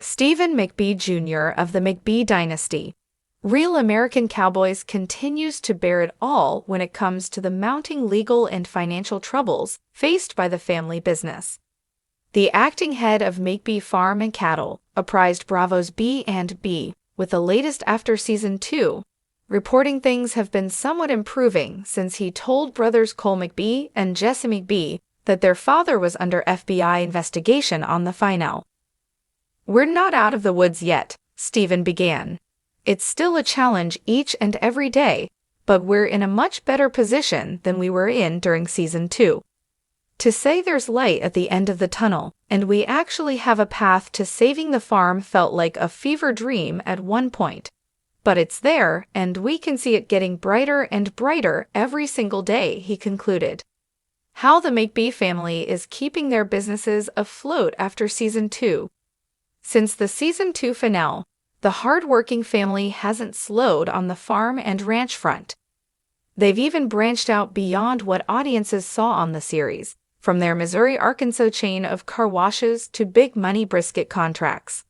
Steven McBee Jr. of the McBee Dynasty. Real American Cowboys continues to bear it all when it comes to the mounting legal and financial troubles faced by the family business. The acting head of McBee Farm and Cattle apprised Bravo's B&B with the latest after Season 2, reporting things have been somewhat improving since he told brothers Cole McBee and Jesse McBee that their father was under FBI investigation on the final. "We're not out of the woods yet," Steven began. "It's still a challenge each and every day, but we're in a much better position than we were in during Season 2. To say there's light at the end of the tunnel, and we actually have a path to saving the farm felt like a fever dream at one point. But it's there, and we can see it getting brighter and brighter every single day," he concluded. How the McBee family is keeping their businesses afloat after Season 2. Since the Season 2 finale, the hard-working family hasn't slowed on the farm and ranch front. They've even branched out beyond what audiences saw on the series, from their Missouri-Arkansas chain of car washes to big-money brisket contracts.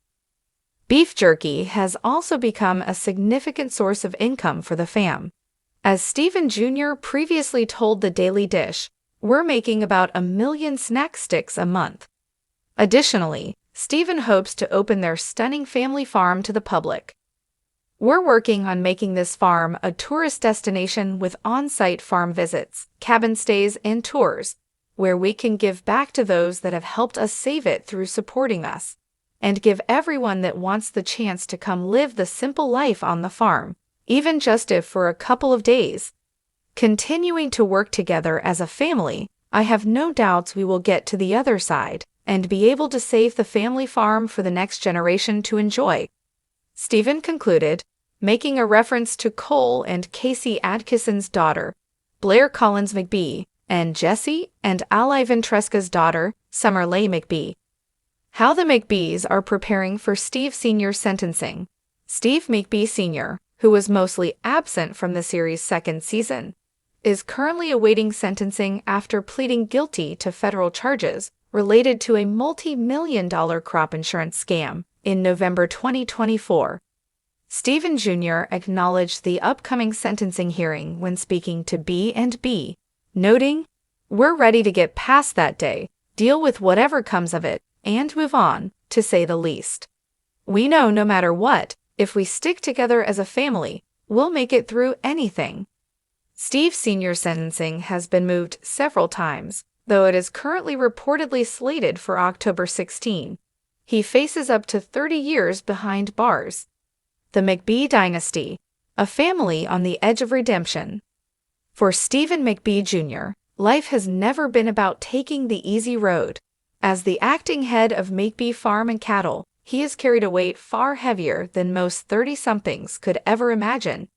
Beef jerky has also become a significant source of income for the fam. As Steven Jr. previously told The Daily Dish, "We're making about 1 million snack sticks a month." Additionally, Steven hopes to open their stunning family farm to the public. "We're working on making this farm a tourist destination with on-site farm visits, cabin stays, and tours, where we can give back to those that have helped us save it through supporting us, and give everyone that wants the chance to come live the simple life on the farm, even just if for a couple of days. Continuing to work together as a family, I have no doubts we will get to the other side and be able to save the family farm for the next generation to enjoy," Steven concluded, making a reference to Cole and Casey Adkisson's daughter, Blair Collins McBee, and Jesse and Ally Ventresca's daughter, Summer Leigh McBee. How the McBees are preparing for Steve Sr.'s sentencing. Steve McBee Sr., who was mostly absent from the series' second season, is currently awaiting sentencing after pleading guilty to federal charges related to a multi-million-dollar crop insurance scam in November 2024. Steven Jr. acknowledged the upcoming sentencing hearing when speaking to B&B, noting, "We're ready to get past that day, deal with whatever comes of it, and move on, to say the least. We know no matter what, if we stick together as a family, we'll make it through anything." Steve Sr.'s sentencing has been moved several times, though it is currently reportedly slated for October 16. He faces up to 30 years behind bars. The McBee Dynasty, a family on the edge of redemption. For Steven McBee Jr., life has never been about taking the easy road. As the acting head of McBee Farm and Cattle, he has carried a weight far heavier than most 30-somethings could ever imagine,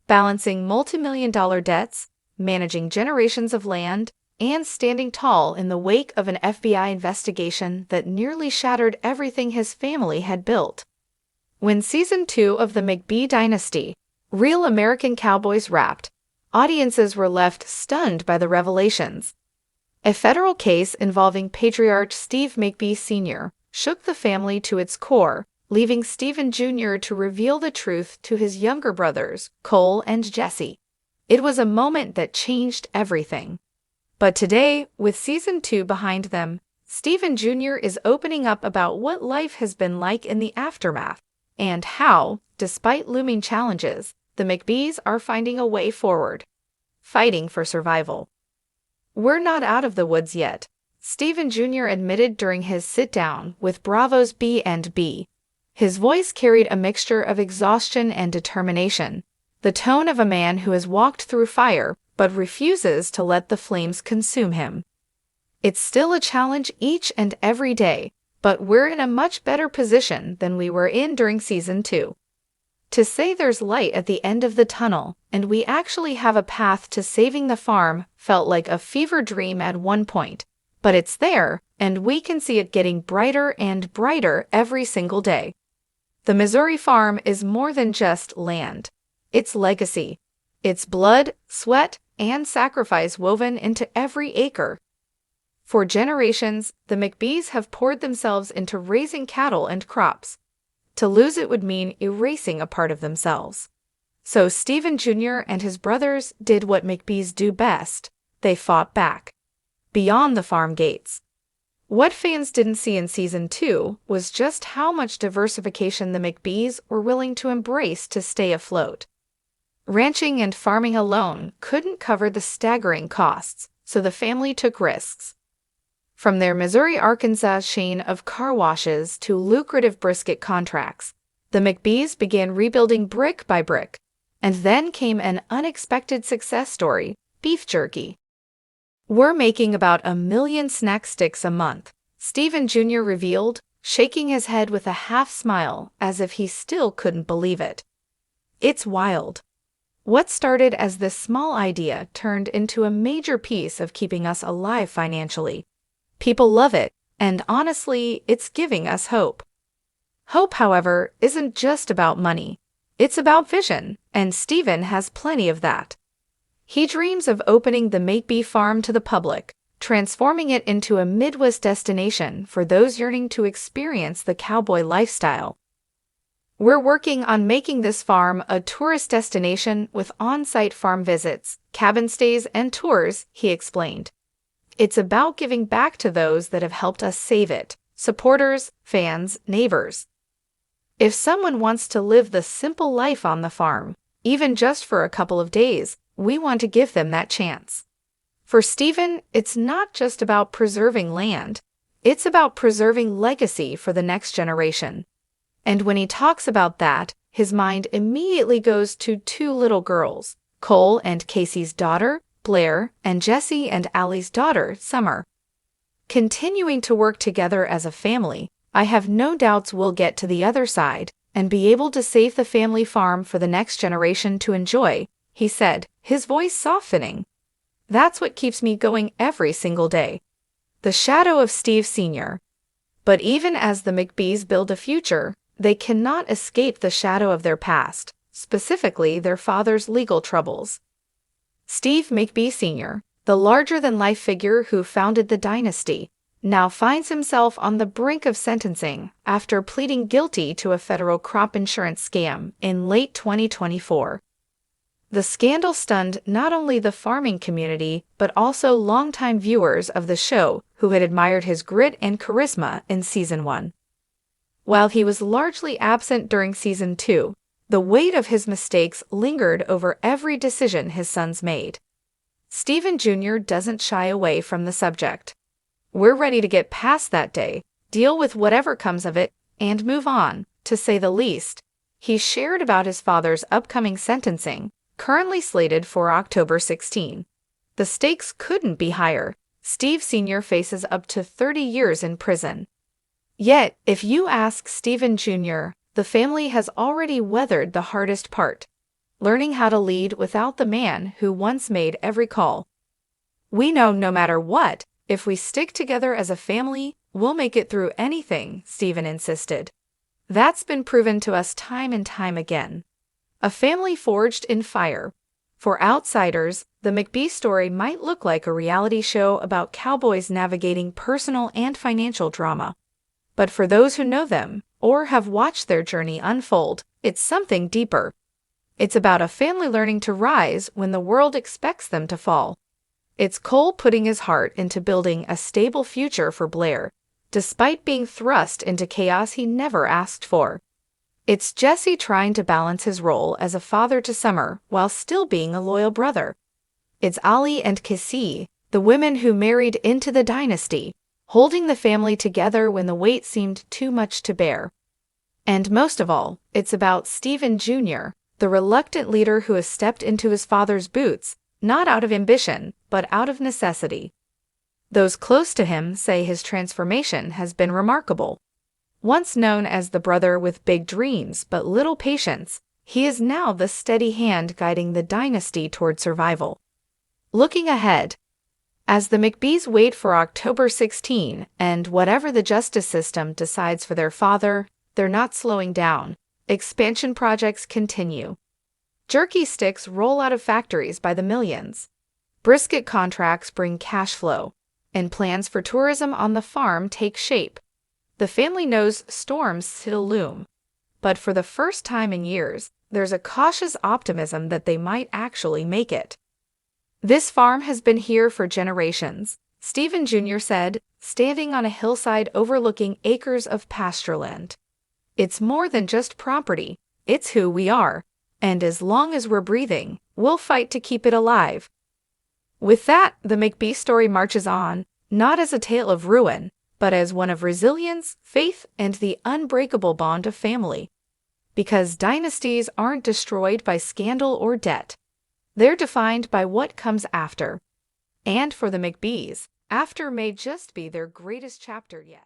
balancing multi-million-dollar debts, managing generations of land, and standing tall in the wake of an FBI investigation that nearly shattered everything his family had built. When Season 2 of the McBee Dynasty, Real American Cowboys wrapped, audiences were left stunned by the revelations. A federal case involving patriarch Steve McBee Sr. shook the family to its core, leaving Steven Jr. to reveal the truth to his younger brothers, Cole and Jesse. It was a moment that changed everything. But today, with Season 2 behind them, Steven Jr. is opening up about what life has been like in the aftermath, and how, despite looming challenges, the McBees are finding a way forward, fighting for survival. "We're not out of the woods yet," Steven Jr. admitted during his sit-down with Bravo's B&B. His voice carried a mixture of exhaustion and determination, the tone of a man who has walked through fire but refuses to let the flames consume him. "It's still a challenge each and every day, but we're in a much better position than we were in during Season 2. To say there's light at the end of the tunnel, and we actually have a path to saving the farm felt like a fever dream at one point, but it's there, and we can see it getting brighter and brighter every single day. The Missouri farm is more than just land. It's legacy. It's blood, sweat, and sacrifice woven into every acre. For generations, the McBees have poured themselves into raising cattle and crops, To lose it would mean erasing a part of themselves. So Steven Jr. and his brothers did what McBees do best. They fought back. Beyond the farm gates. What fans didn't see in Season 2 was just how much diversification the McBees were willing to embrace to stay afloat. Ranching and farming alone couldn't cover the staggering costs, so the family took risks. From their Missouri-Arkansas chain of car washes to lucrative brisket contracts, the McBees began rebuilding brick by brick. And then came an unexpected success story: beef jerky. "We're making about 1 million snack sticks a month," Steven Jr. revealed, shaking his head with a half-smile as if he still couldn't believe it. It's wild. What started as this small idea turned into a major piece of keeping us alive financially. People love it, and honestly, it's giving us hope. Hope, however, isn't just about money. It's about vision, and Steven has plenty of that. He dreams of opening the McBee farm to the public, transforming it into a Midwest destination for those yearning to experience the cowboy lifestyle. "We're working on making this farm a tourist destination with on-site farm visits, cabin stays, and tours," he explained. "It's about giving back to those that have helped us save it: supporters, fans, neighbors. If someone wants to live the simple life on the farm, even just for a couple of days, we want to give them that chance." For Steven, it's not just about preserving land. It's about preserving legacy for the next generation. And when he talks about that, his mind immediately goes to 2 little girls, Cole and Casey's daughter, Blair, and Jesse and Allie's daughter, Summer. Continuing to work together as a family, I have no doubts we'll get to the other side and be able to save the family farm for the next generation to enjoy, he said, his voice softening. "That's what keeps me going every single day." The shadow of Steve Sr. But even as the McBees build a future, they cannot escape the shadow of their past, specifically their father's legal troubles. Steve McBee Sr., the larger-than-life figure who founded the dynasty, now finds himself on the brink of sentencing after pleading guilty to a federal crop insurance scam in late 2024. The scandal stunned not only the farming community but also longtime viewers of the show who had admired his grit and charisma in Season 1. While he was largely absent during Season 2, the weight of his mistakes lingered over every decision his sons made. Steven Jr. doesn't shy away from the subject. "We're ready to get past that day, deal with whatever comes of it, and move on, to say the least," he shared about his father's upcoming sentencing, currently slated for October 16. The stakes couldn't be higher. Steve Sr. faces up to 30 years in prison. Yet, if you ask Steven Jr., the family has already weathered the hardest part: learning how to lead without the man who once made every call. "We know no matter what, if we stick together as a family, we'll make it through anything," Steven insisted. "That's been proven to us time and time again." A family forged in fire. For outsiders, the McBee story might look like a reality show about cowboys navigating personal and financial drama. But for those who know them, or have watched their journey unfold, it's something deeper. It's about a family learning to rise when the world expects them to fall. It's Cole putting his heart into building a stable future for Blair, despite being thrust into chaos he never asked for. It's Jesse trying to balance his role as a father to Summer while still being a loyal brother. It's Ali and Casey, the women who married into the dynasty, holding the family together when the weight seemed too much to bear. And most of all, it's about Steven Jr., the reluctant leader who has stepped into his father's boots, not out of ambition, but out of necessity. Those close to him say his transformation has been remarkable. Once known as the brother with big dreams but little patience, he is now the steady hand guiding the dynasty toward survival. Looking ahead, as the McBees wait for October 16 and whatever the justice system decides for their father, they're not slowing down. Expansion projects continue. Jerky sticks roll out of factories by the millions. Brisket contracts bring cash flow, and plans for tourism on the farm take shape. The family knows storms still loom, but for the first time in years, there's a cautious optimism that they might actually make it. "This farm has been here for generations," Steven Jr. said, standing on a hillside overlooking acres of pastureland. "It's more than just property, it's who we are, and as long as we're breathing, we'll fight to keep it alive." With that, the McBee story marches on, not as a tale of ruin, but as one of resilience, faith, and the unbreakable bond of family. Because dynasties aren't destroyed by scandal or debt. They're defined by what comes after. And for the McBees, after may just be their greatest chapter yet.